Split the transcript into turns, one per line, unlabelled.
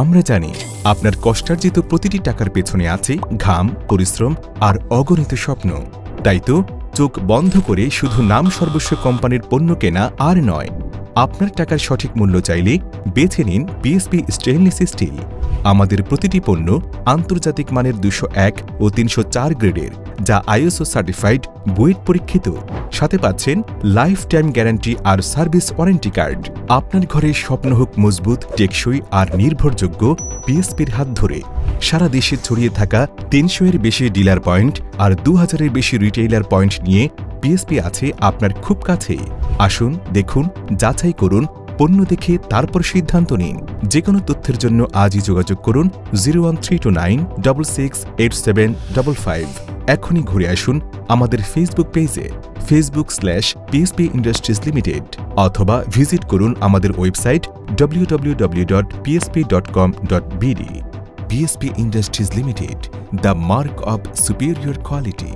আমরা জানি আপনার কষ্টার্জিত প্রতিটি টাকার পেছনে আছে ঘাম, পরিশ্রম আর অগণিত স্বপ্ন। তাই তো চোখ বন্ধ করে শুধু নাম সর্বস্ব কোম্পানির পণ্য কেনা আর নয়, আপনার টাকার সঠিক মূল্য চাইলে বেছে নিন পিএসপি স্টেইনলেস স্টিল। আমাদের প্রতিটি পণ্য আন্তর্জাতিক মানের 201 ও 304 গ্রেডের, যা আইএসও সার্টিফাইড, বুয়েট পরীক্ষিত। সাথে পাচ্ছেন লাইফ টাইম গ্যারান্টি আর সার্ভিস ওয়ারেন্টি কার্ড। আপনার ঘরের স্বপ্ন হোক মজবুত, টেকসই আর নির্ভরযোগ্য পিএসপির হাত ধরে। সারা দেশে ছড়িয়ে থাকা 300-এর বেশি ডিলার পয়েন্ট আর 2000-এর বেশি রিটেইলার পয়েন্ট নিয়ে পিএসপি আছে আপনার খুব কাছেই। আসুন, দেখুন, যাচাই করুন, পণ্য দেখে তারপর সিদ্ধান্ত নিন। যে কোনো তথ্যের জন্য আজই যোগাযোগ করুন 01329668755। এখনই ঘুরে আসুন আমাদের ফেসবুক পেজে facebook/PSP Industries Limited, অথবা ভিজিট করুন আমাদের website www.psp.com.bd। PSP Industries Limited, the mark of superior quality.